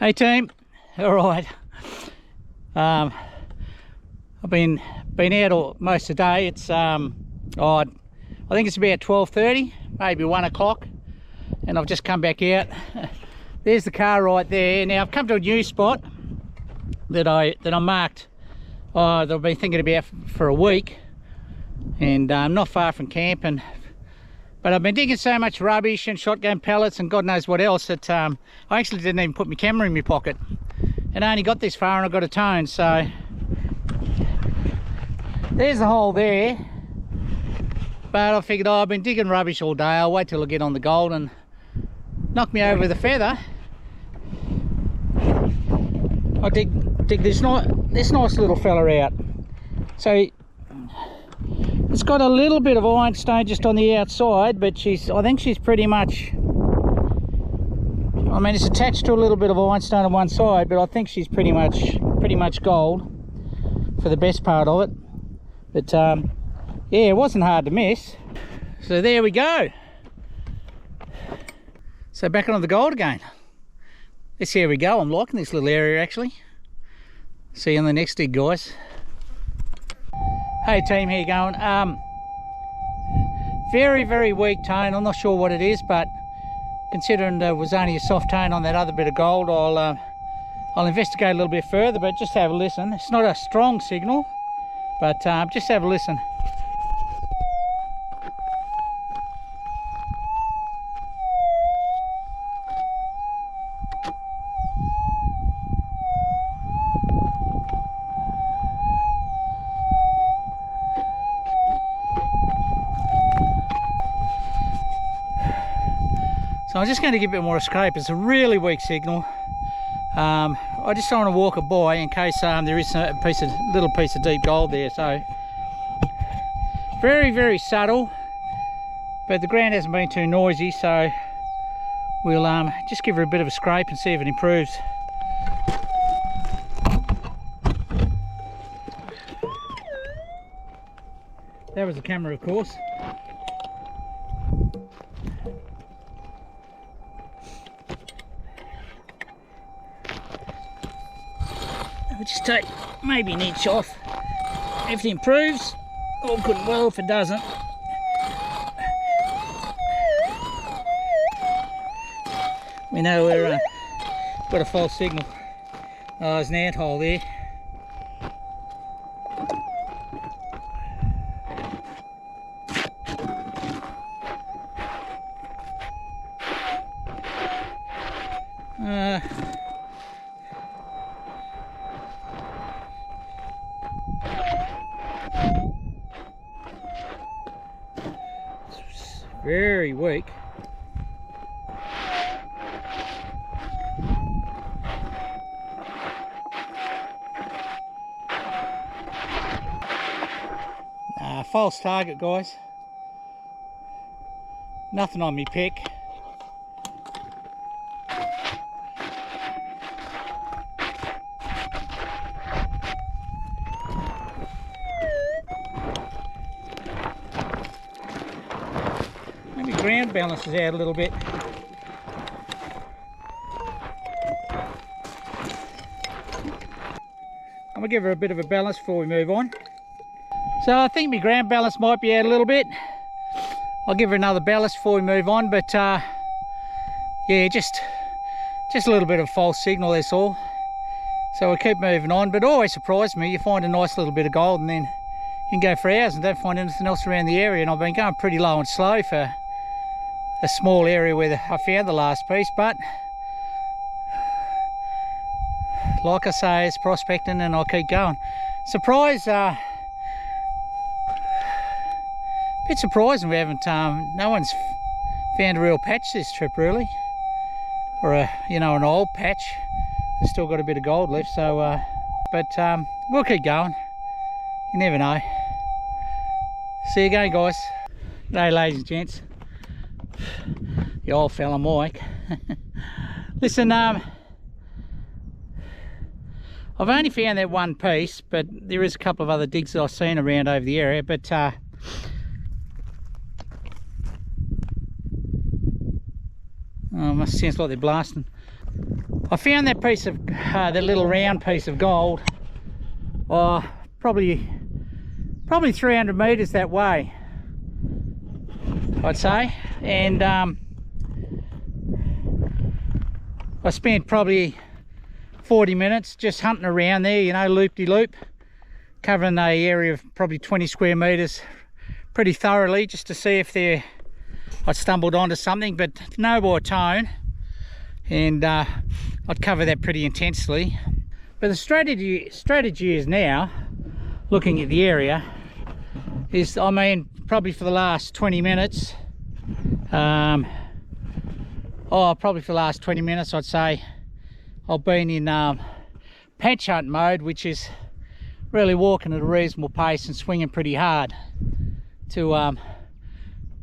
Hey team, all right. I've been out most of the day. It's I think it's about 12:30, maybe 1 o'clock, and I've just come back out. There's the car right there. Now I've come to a new spot that I marked. That I've been thinking about for a week, and I'm not far from camp. But I've been digging so much rubbish and shotgun pellets and God knows what else that I actually didn't even put my camera in my pocket, and I only got this far and I got a tone. So there's the hole there. But I figured, I've been digging rubbish all day, I'll wait till I get on the gold and knock me over with a feather. I dig this nice little fella out. So it's got a little bit of ironstone just on the outside, but I think she's pretty much, I mean, it's attached to a little bit of ironstone on one side, but I think she's pretty much gold for the best part of it. But yeah, it wasn't hard to miss. So there we go. So back on the gold again. Here we go. I'm liking this little area actually. See you on the next dig, guys. Hey team, how you going? Very weak tone. I'm not sure what it is, but considering there was only a soft tone on that other bit of gold, I'll investigate a little bit further, but just have a listen. It's not a strong signal, but just have a listen. So I'm just going to give it more a scrape. It's a really weak signal. I just don't want to walk it by in case there is a little piece of deep gold there. So very subtle, but the ground hasn't been too noisy, so we'll just give her a bit of a scrape and see if it improves. That was the camera, of course. I'll just take maybe an inch off. If it improves, all good and well. If it doesn't, we know we're got a false signal. Oh, there's an ant hole there. Very weak. False target, guys. Nothing on me pick. Maybe ground balances out a little bit. I'm gonna give her a bit of a balance before we move on. So I think my ground balance might be out a little bit. I'll give her another balance before we move on, but yeah, just a little bit of false signal, that's all. So we'll keep moving on, but it always surprises me. You find a nice little bit of gold and then you can go for hours and don't find anything else around the area. And I've been going pretty low and slow for a small area where I found the last piece, but like I say, it's prospecting and I'll keep going. Bit surprising we haven't, no one's found a real patch this trip really, or an old patch. It's still got a bit of gold left, so but we'll keep going. You never know. See you again, guys. G'day, ladies and gents. The old fella Mike. Listen, I've only found that one piece, but there is a couple of other digs that I've seen around over the area, but oh, it must sound like they're blasting. I found that piece of that little round piece of gold, probably 300 meters that way, I'd say. And I spent probably 40 minutes just hunting around there, you know, loop-de-loop, covering the area of probably 20 square meters pretty thoroughly, just to see if I'd stumbled onto something, but no more tone. And I'd cover that pretty intensely. But the strategy is now, looking at the area, is, I mean, probably for the last 20 minutes, probably for the last 20 minutes, I'd say, I've been in patch hunt mode, which is really walking at a reasonable pace and swinging pretty hard to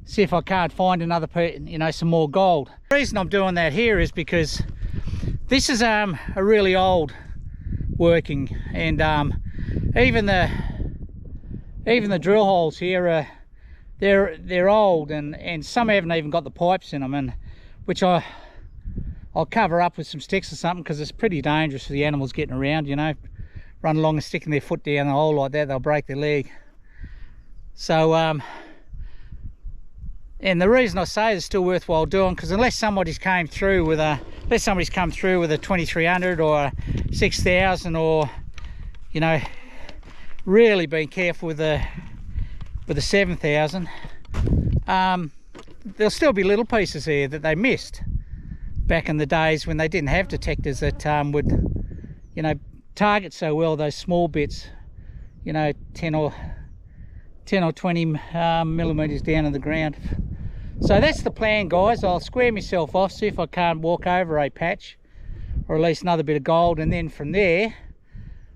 see if I can't find another, you know, some more gold. The reason I'm doing that here is because this is a really old working, and even the drill holes here are they're old, and some haven't even got the pipes in them, and which I'll cover up with some sticks or something, because it's pretty dangerous for the animals getting around, you know, run along and sticking their foot down the hole like that, they'll break their leg. So and the reason I say it's still worthwhile doing, because unless somebody's come through with a 2300 or a 6000, or, you know, really being careful with the 7000, there'll still be little pieces here that they missed back in the days when they didn't have detectors that would, you know, target so well those small bits, you know, 10 or 20 millimeters down in the ground. So that's the plan, guys. I'll square myself off, see if I can't walk over a patch or at least another bit of gold, and then from there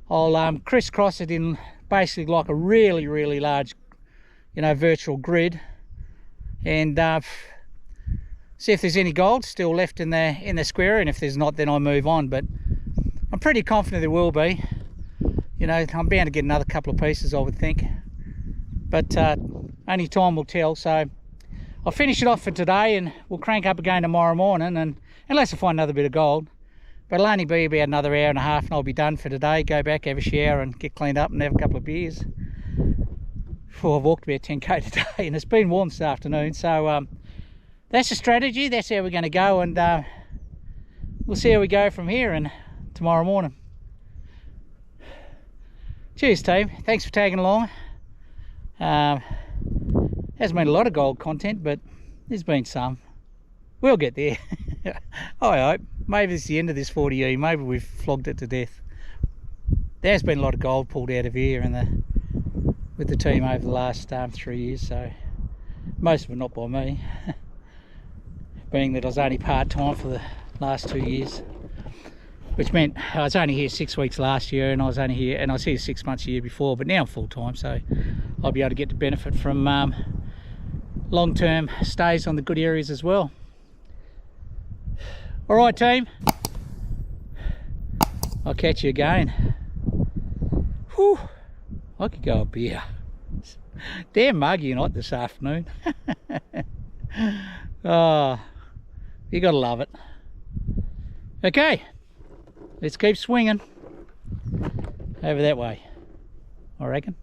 I'll crisscross it in basically like a really large, you know, virtual grid, and see if there's any gold still left in the square, and if there's not, then I'll move on. But I'm pretty confident there will be. You know, I'm bound to get another couple of pieces, I would think, but only time will tell. So I'll finish it off for today, and we'll crank up again tomorrow morning, and unless I find another bit of gold. But it'll only be about another hour and a half and I'll be done for today. Go back, have a shower and get cleaned up and have a couple of beers. I've walked about 10k today, and it's been warm this afternoon. So that's the strategy, that's how we're going to go, and we'll see how we go from here and tomorrow morning. Cheers, team. Thanks for tagging along. Hasn't been a lot of gold content, but there's been some. We'll get there. I hope. Maybe it's the end of this 40E. Maybe we've flogged it to death. There's been a lot of gold pulled out of here with the team over the last 3 years, so most of it not by me, being that I was only part-time for the last 2 years, which meant I was only here 6 weeks last year, and I was here 6 months a year before, but now I'm full-time, so I'll be able to get the benefit from long-term stays on the good areas as well. All right, team, I'll catch you again. Whew, I could go a beer. Damn muggy and hot this afternoon. Oh, you gotta love it. Okay, let's keep swinging over that way, I reckon.